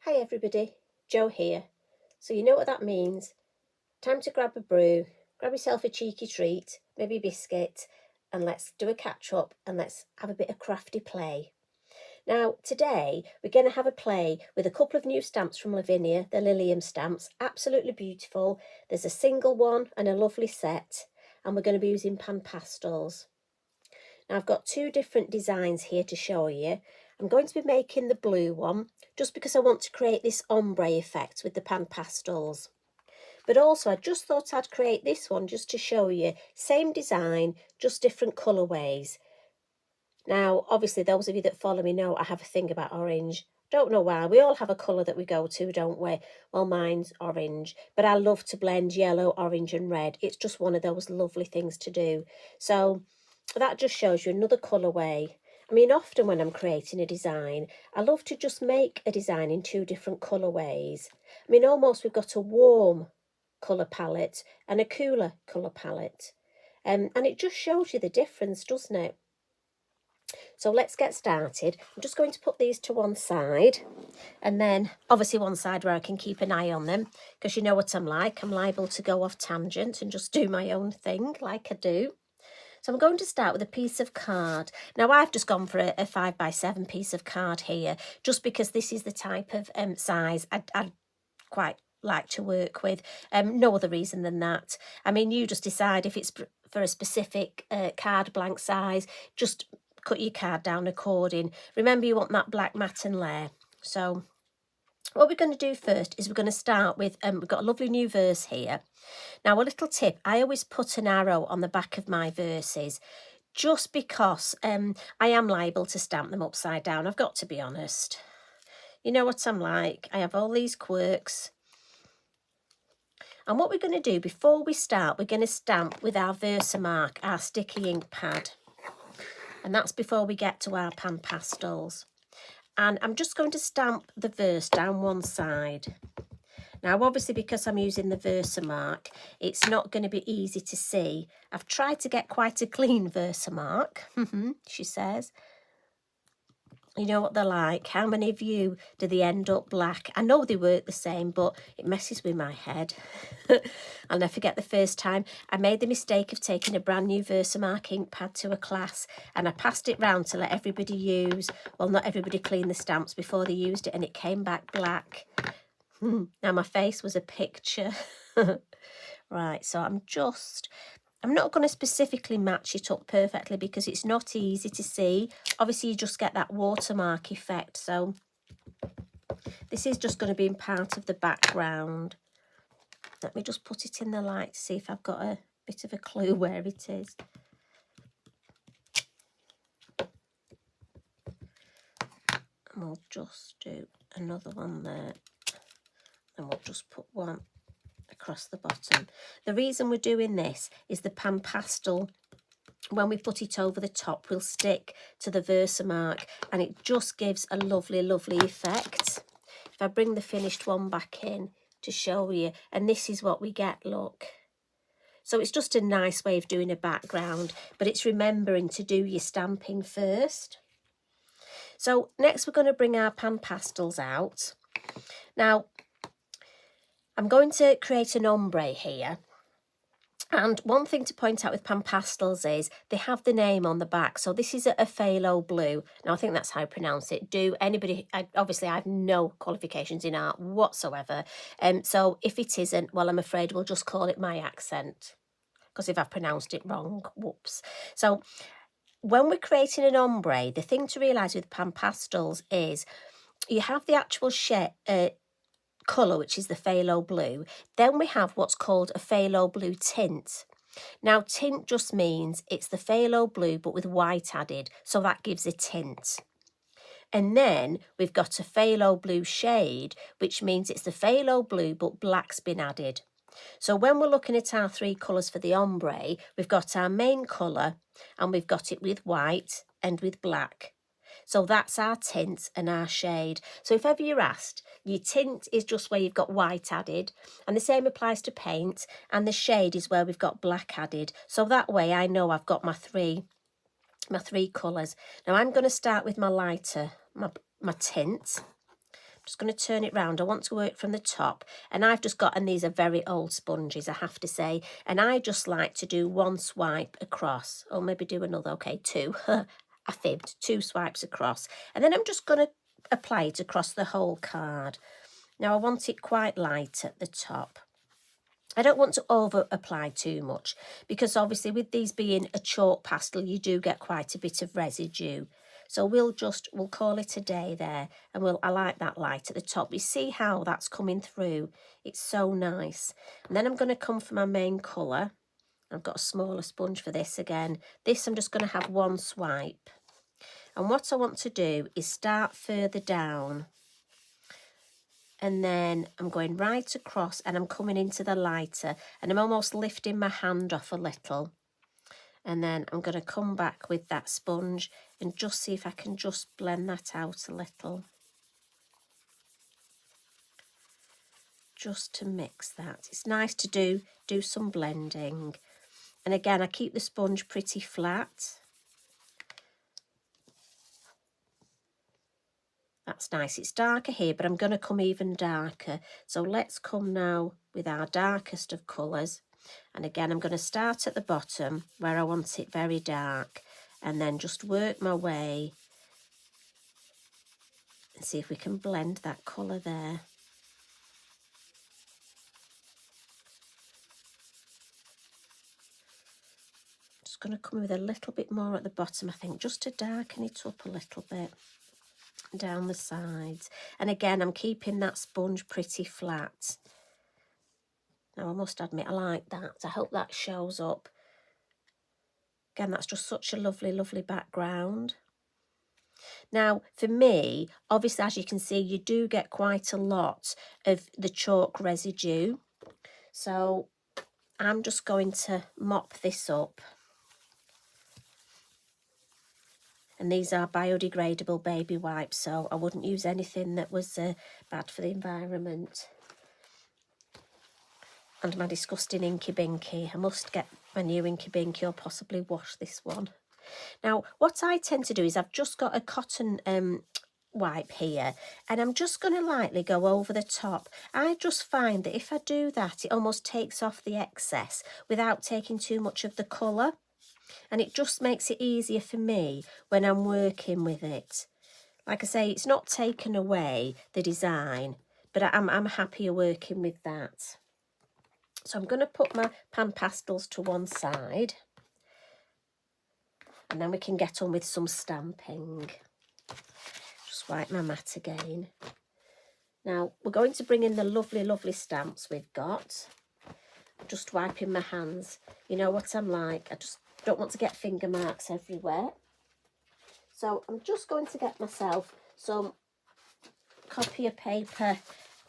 Hi everybody, Jo here. So you know what that means. Time to grab a brew, grab yourself a cheeky treat, maybe a biscuit, and let's do a catch up and let's have a bit of crafty play. Now today we're going to have a play with a couple of new stamps from Lavinia, the Lilium stamps, absolutely beautiful. There's a single one and a lovely set, and we're going to be using PanPastels. Now I've got two different designs here to show you. I'm going to be making the blue one just because I want to create this ombre effect with the PanPastels. But also I just thought I'd create this one just to show you, same design, just different colourways. Now obviously those of you that follow me know I have a thing about orange. Don't know why, we all have a colour that we go to, don't we? Well, mine's orange, but I love to blend yellow, orange and red. It's just one of those lovely things to do. So that just shows you another colourway. I mean, often when I'm creating a design, I love to just make a design in two different colourways. I mean, almost we've got a warm colour palette and a cooler colour palette. And it just shows you the difference, doesn't it? So let's get started. I'm just going to put these to one side, and then obviously one side where I can keep an eye on them, because you know what I'm like. I'm liable to go off tangent and just do my own thing like I do. So I'm going to start with a piece of card. Now I've just gone for a 5x7 piece of card here, just because this is the type of size I'd quite like to work with. No other reason than that. I mean, you just decide if it's for a specific card blank size, just cut your card down according. Remember, you want that black matte layer. So what we're going to do first is we're going to start with, we've got a lovely new verse here. Now, a little tip, I always put an arrow on the back of my verses, just because I am liable to stamp them upside down. I've got to be honest. You know what I'm like. I have all these quirks. And what we're going to do before we start, we're going to stamp with our Versamark, our sticky ink pad. And that's before we get to our PanPastels. And I'm just going to stamp the verse down one side. Now, obviously, because I'm using the Versamark, it's not going to be easy to see. I've tried to get quite a clean Versamark, she says. You know what they're like. How many of you do they end up black? I know they work the same, but it messes with my head. I'll never forget the first time I made the mistake of taking a brand new Versamark ink pad to a class, and I passed it round to let everybody use. Well, not everybody clean the stamps before they used it, and it came back black. Now my face was a picture. Right, so I'm not going to specifically match it up perfectly because it's not easy to see. Obviously, you just get that watermark effect. So this is just going to be in part of the background. Let me just put it in the light to see if I've got a bit of a clue where it is. And we'll just do another one there. And we'll just put one across the bottom. The reason we're doing this is the PanPastel, when we put it over the top, will stick to the Versamark, and it just gives a lovely, lovely effect. If I bring the finished one back in to show you, and this is what we get, look. So it's just a nice way of doing a background, but it's remembering to do your stamping first. So next we're going to bring our PanPastels out. Now, I'm going to create an ombre here. And one thing to point out with PanPastels is they have the name on the back. So this is a phthalo blue. Now, I think that's how I pronounce it. Obviously, I have no qualifications in art whatsoever. So if it isn't, well, I'm afraid we'll just call it my accent. Because if I've pronounced it wrong, whoops. So when we're creating an ombre, the thing to realise with PanPastels is you have the actual colour, which is the phthalo blue. Then we have what's called a phthalo blue tint. Now, tint just means it's the phthalo blue but with white added, so that gives a tint. And then we've got a phthalo blue shade, which means it's the phthalo blue but black's been added. So when we're looking at our three colours for the ombre, we've got our main colour and we've got it with white and with black. So that's our tint and our shade. So if ever you're asked, your tint is just where you've got white added, and the same applies to paint, and the shade is where we've got black added. So that way I know I've got my three colours. Now I'm going to start with my lighter, my tint. Just going to turn it round. I want to work from the top, and I've just got, and these are very old sponges, I have to say, and I just like to do one swipe across, or maybe do another. Okay, two. I fibbed, 2 swipes across, and then I'm just going to apply it across the whole card. Now I want it quite light at the top. I don't want to over apply too much, because obviously with these being a chalk pastel, you do get quite a bit of residue. So we'll call it a day there, and I like that light at the top. You see how that's coming through? It's so nice. And then I'm going to come for my main colour. I've got a smaller sponge for this again. This I'm just going to have one swipe. And what I want to do is start further down. And then I'm going right across, and I'm coming into the lighter, and I'm almost lifting my hand off a little. And then I'm going to come back with that sponge and just see if I can just blend that out a little. Just to mix that. It's nice to do some blending. And again, I keep the sponge pretty flat. That's nice. It's darker here, but I'm going to come even darker. So let's come now with our darkest of colours. And again, I'm going to start at the bottom where I want it very dark, and then just work my way and see if we can blend that colour there. Just going to come with a little bit more at the bottom, I think, just to darken it up a little bit down the sides. And again, I'm keeping that sponge pretty flat. Now, I must admit, I like that. I hope that shows up. Again, that's just such a lovely, lovely background. Now, for me, obviously, as you can see, you do get quite a lot of the chalk residue. So I'm just going to mop this up. And these are biodegradable baby wipes, so I wouldn't use anything that was bad for the environment. And my disgusting Inky Binky. I must get my new Inky Binky, or possibly wash this one. Now, what I tend to do is I've just got a cotton wipe here, and I'm just going to lightly go over the top. I just find that if I do that, it almost takes off the excess without taking too much of the colour. And it just makes it easier for me when I'm working with it. Like I say, it's not taken away the design, but I'm happier working with that. So I'm going to put my PanPastels to one side, and then we can get on with some stamping. Just wipe my mat again. Now we're going to bring in the lovely, lovely stamps we've got. Just wiping my hands. You know what I'm like. I just don't want to get finger marks everywhere. So I'm just going to get myself some copier paper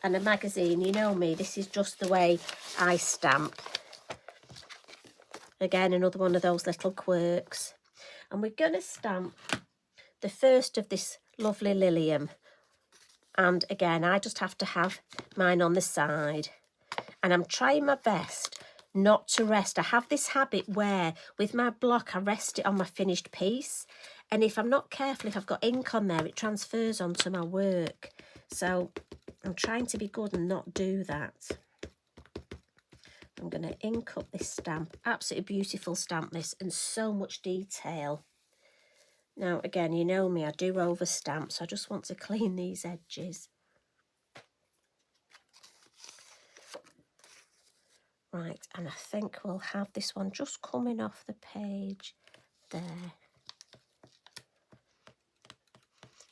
and a magazine. You know me, this is just the way I stamp. Again, another one of those little quirks. And we're going to stamp the first of this lovely Lilium. And again, I just have to have mine on the side. And I'm trying my best not to rest. I have this habit where with my block, I rest it on my finished piece. And if I'm not careful, if I've got ink on there, it transfers onto my work. So I'm trying to be good and not do that. I'm going to ink up this stamp. Absolutely beautiful stamp this, and so much detail. Now, again, you know me, I do overstamp, so I just want to clean these edges. Right, and I think we'll have this one just coming off the page there.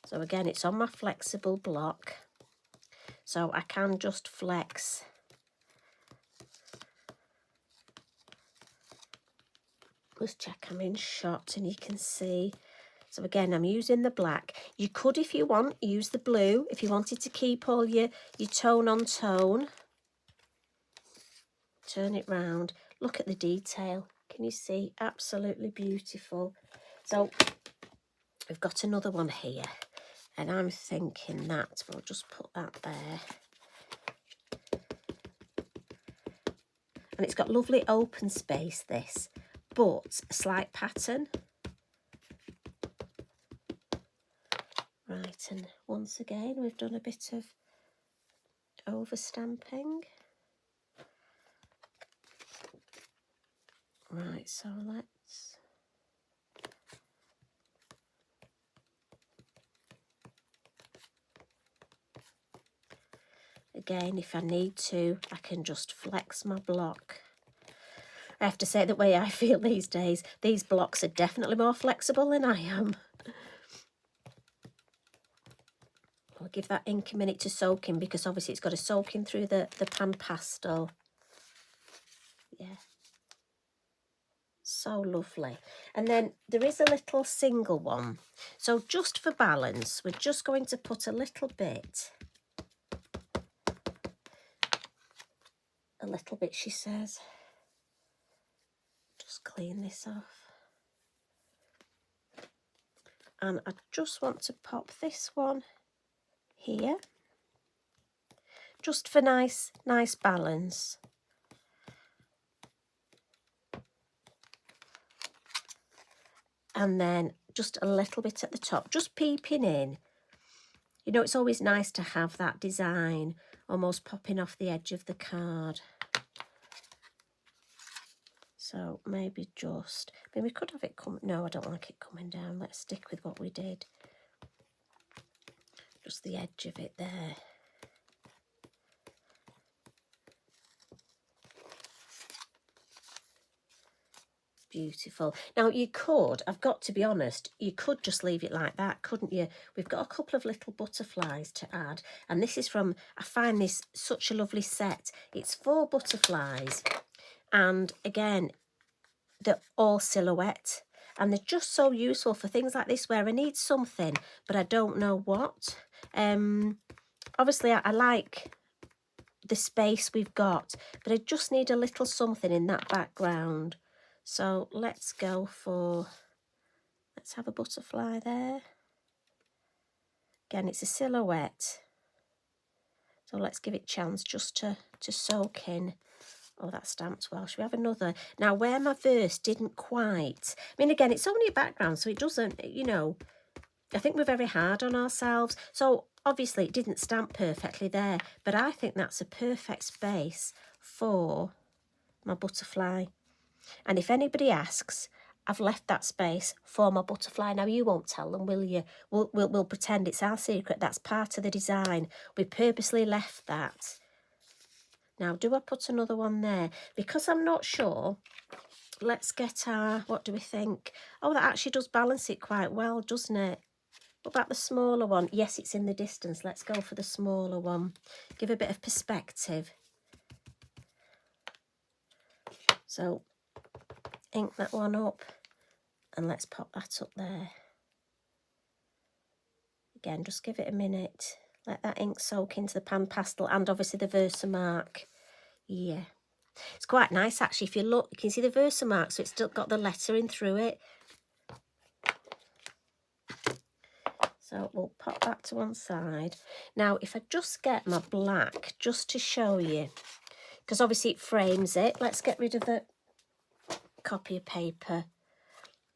So again, it's on my flexible block, so I can just flex. Just check I'm in shot, and you can see. So again, I'm using the black. You could, if you want, use the blue if you wanted to keep all your tone on tone. Turn it round. Look at the detail. Can you see? Absolutely beautiful. So we've got another one here, and I'm thinking that we'll just put that there. And it's got lovely open space, this, but a slight pattern. Right, and once again we've done a bit of overstamping. Right, so let's... Again, if I need to, I can just flex my block. I have to say, the way I feel these days, these blocks are definitely more flexible than I am. I'll give that ink a minute to soak in, because obviously it's got to soak in through the PanPastel. Yeah. So lovely. And then there is a little single one. So just for balance, we're just going to put a little bit, she says. Just clean this off. And I just want to pop this one here, just for nice balance. And then just a little bit at the top, just peeping in. You know, it's always nice to have that design almost popping off the edge of the card. So maybe just, I mean, we could have it come, no, I don't like it coming down. Let's stick with what we did. Just the edge of it there. Beautiful. Now you could, I've got to be honest, you could just leave it like that, couldn't you? We've got a couple of little butterflies to add, and this is from, I find this such a lovely set. It's 4 butterflies, and again, they're all silhouette, and they're just so useful for things like this where I need something, but I don't know what. Obviously, I like the space we've got, but I just need a little something in that background. So let's go for, let's have a butterfly there. Again, it's a silhouette. So let's give it a chance just to soak in. Oh, that stamped well. Should we have another? Now, where my verse didn't quite... I mean, again, it's only a background, so it doesn't, you know... I think we're very hard on ourselves. So, obviously, it didn't stamp perfectly there, but I think that's a perfect space for my butterfly. And if anybody asks, I've left that space for my butterfly. Now, you won't tell them, will you? We'll pretend it's our secret. That's part of the design. We purposely left that. Now, do I put another one there? Because I'm not sure, let's get our, what do we think? Oh, that actually does balance it quite well, doesn't it? What about the smaller one? Yes, it's in the distance. Let's go for the smaller one. Give a bit of perspective. So, ink that one up, and let's pop that up there. Again, just give it a minute. Let that ink soak into the PanPastel and obviously the Versamark. Yeah. It's quite nice, actually. If you look, you can see the Versamark, so it's still got the lettering through it. So we'll pop that to one side. Now, if I just get my black, just to show you, because obviously it frames it. Let's get rid of the copy of paper.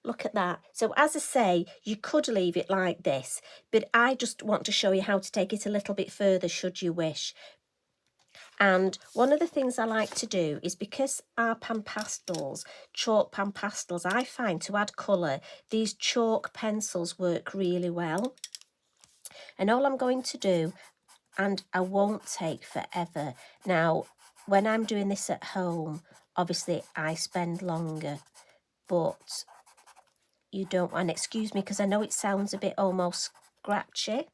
Look at that. So as I say, you could leave it like this, but I just want to show you how to take it a little bit further should you wish. And one of the things I like to do is, because our PanPastels, chalk PanPastels, I find to add colour, these chalk pencils work really well. And all I'm going to do, and I won't take forever. Now, when I'm doing this at home, obviously I spend longer, but you don't, and excuse me because I know it sounds a bit almost scratchy.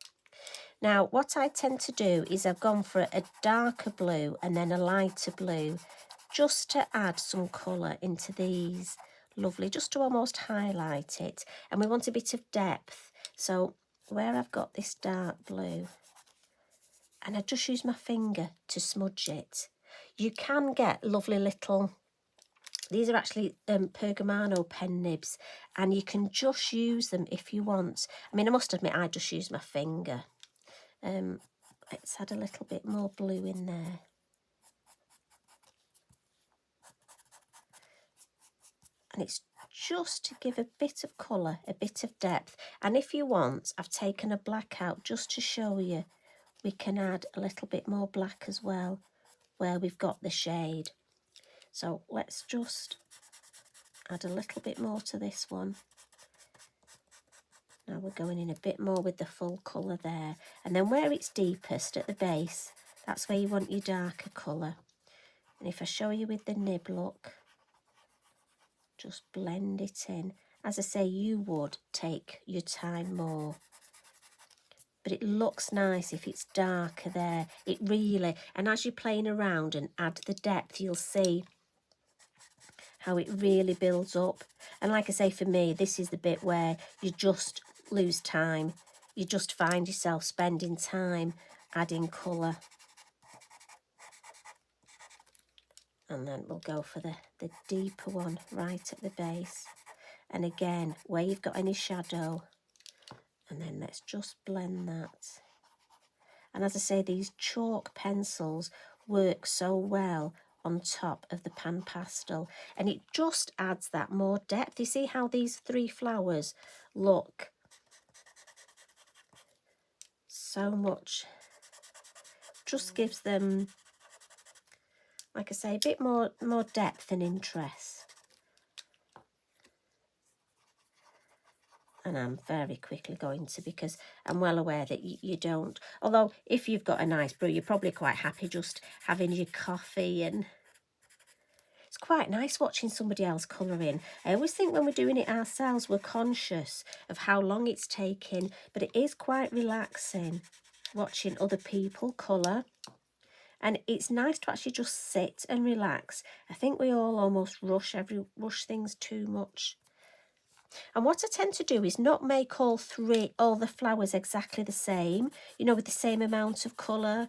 Now, what I tend to do is I've gone for a darker blue and then a lighter blue, just to add some colour into these. Lovely, just to almost highlight it. And we want a bit of depth. So where I've got this dark blue, and I just use my finger to smudge it. You can get lovely little, these are actually Pergamano pen nibs, and you can just use them if you want. I mean, I must admit, I just use my finger. Let's add a little bit more blue in there. And it's just to give a bit of colour, a bit of depth. And if you want, I've taken a black out just to show you. We can add a little bit more black as well where we've got the shade. So let's just add a little bit more to this one. Now we're going in a bit more with the full colour there. And then where it's deepest at the base, that's where you want your darker colour. And if I show you with the nib look, just blend it in. As I say, you would take your time more. But it looks nice if it's darker there. It really, and as you're playing around and add the depth, you'll see how it really builds up. And like I say, for me, this is the bit where you just lose time. You just find yourself spending time adding colour. And then we'll go for the deeper one right at the base. And again, where you've got any shadow. And then let's just blend that. And as I say, these chalk pencils work so well on top of the PanPastel. And it just adds that more depth. You see how these three flowers look so much. Just gives them, like I say, a bit more depth and interest. And I'm very quickly going to, because I'm well aware that you don't. Although if you've got a nice brew, you're probably quite happy just having your coffee, and it's quite nice watching somebody else colouring. I always think when we're doing it ourselves, we're conscious of how long it's taking, but it is quite relaxing watching other people colour. And it's nice to actually just sit and relax. I think we all almost rush things too much. And what I tend to do is not make all the flowers exactly the same, you know, with the same amount of colour.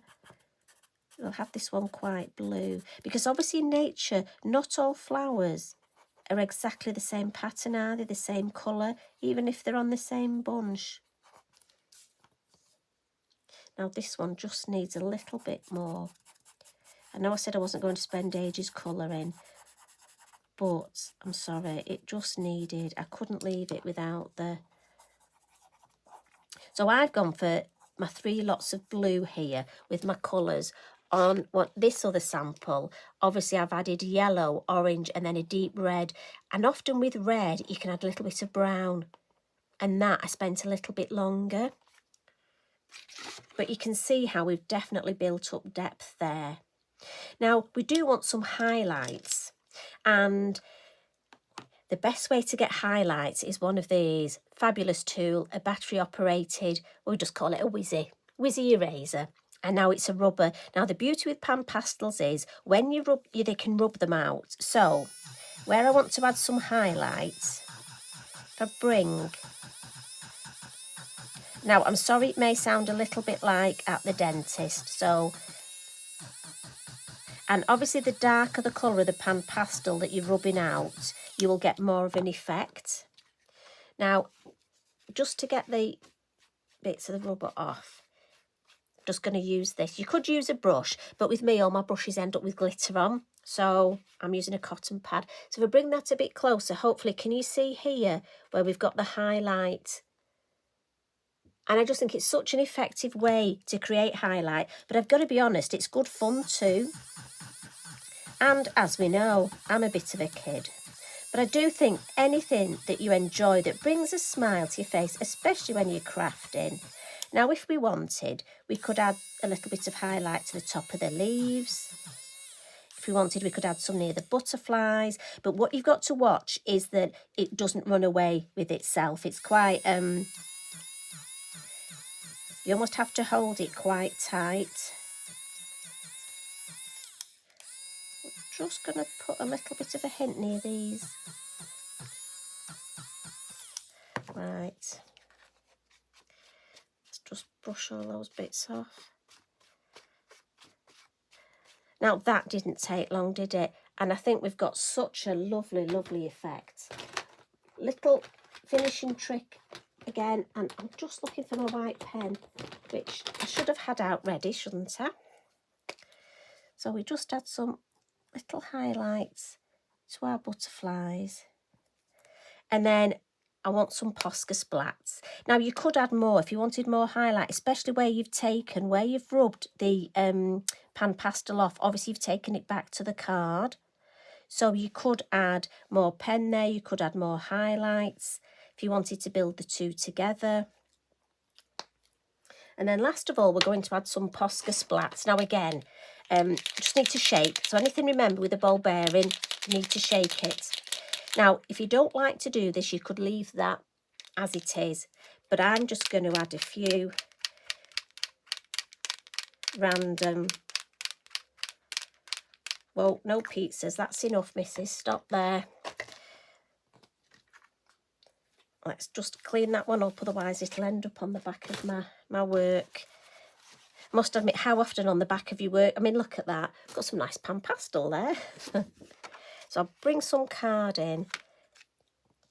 I'll have this one quite blue, because obviously in nature, not all flowers are exactly the same pattern, are they? The same colour, even if they're on the same bunch. Now this one just needs a little bit more. I know I said I wasn't going to spend ages colouring, but I'm sorry, it just needed, I couldn't leave it without the... So I've gone for my 3 lots of blue here with my colours. On this other sample, obviously I've added yellow, orange, and then a deep red. And often with red, you can add a little bit of brown. And that I spent a little bit longer. But you can see how we've definitely built up depth there. Now, we do want some highlights. And the best way to get highlights is one of these. Fabulous tool, a battery operated, we'll just call it a whizzy eraser. And now it's a rubber. Now the beauty with PanPastels is when you rub, they can rub them out. So where I want to add some highlights, if I bring... Now I'm sorry, it may sound a little bit like at the dentist. So, and obviously the darker the colour of the PanPastel that you're rubbing out, you will get more of an effect. Now, just to get the bits of the rubber off, I'm just going to use this. You could use a brush, but with me, all my brushes end up with glitter on. So I'm using a cotton pad. So if I bring that a bit closer, hopefully, can you see here where we've got the highlight? And I just think it's such an effective way to create highlight. But I've got to be honest, it's good fun too. And as we know, I'm a bit of a kid. But I do think anything that you enjoy that brings a smile to your face, especially when you're crafting. Now, if we wanted, we could add a little bit of highlight to the top of the leaves. If we wanted, we could add some near the butterflies. But what you've got to watch is that it doesn't run away with itself. It's quite... you almost have to hold it quite tight. I'm just going to put a little bit of a hint near these. Right. Let's just brush all those bits off. Now that didn't take long, did it? And I think we've got such a lovely, lovely effect. Little finishing trick again, and I'm just looking for my white pen, which I should have had out ready, shouldn't I? So we just add some little highlights to our butterflies. And then I want some Posca splats. Now you could add more if you wanted more highlight, especially where you've rubbed the pan pastel off. Obviously you've taken it back to the card. So you could add more pen there, you could add more highlights if you wanted to build the two together. And then last of all, we're going to add some Posca splats. Now again, just need to shake. So anything, remember, with a ball bearing, you need to shake it. Now, if you don't like to do this, you could leave that as it is. But I'm just going to add a few random... Well, no pizzas. That's enough, missus. Stop there. Let's just clean that one up, otherwise it'll end up on the back of my work. Must admit, how often on the back of your work? I mean, look at that. Got some nice pan pastel there. So I'll bring some card in.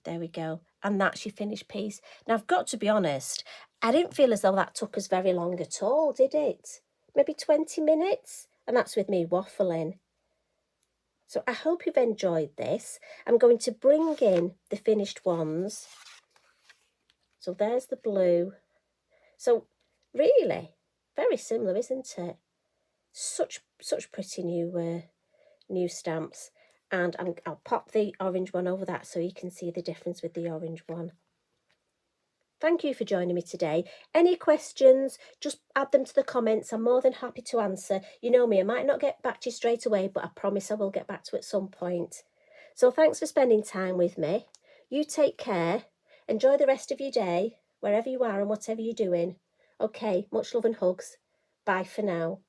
There we go. And that's your finished piece. Now, I've got to be honest, I didn't feel as though that took us very long at all, did it? Maybe 20 minutes? And that's with me waffling. So I hope you've enjoyed this. I'm going to bring in the finished ones. So there's the blue. So really, very similar, isn't it? Such pretty new stamps. And I'll pop the orange one over that so you can see the difference with the orange one. Thank you for joining me today. Any questions, just add them to the comments. I'm more than happy to answer. You know me, I might not get back to you straight away, but I promise I will get back to you at some point. So thanks for spending time with me. You take care. Enjoy the rest of your day, wherever you are and whatever you're doing. Okay, much love and hugs. Bye for now.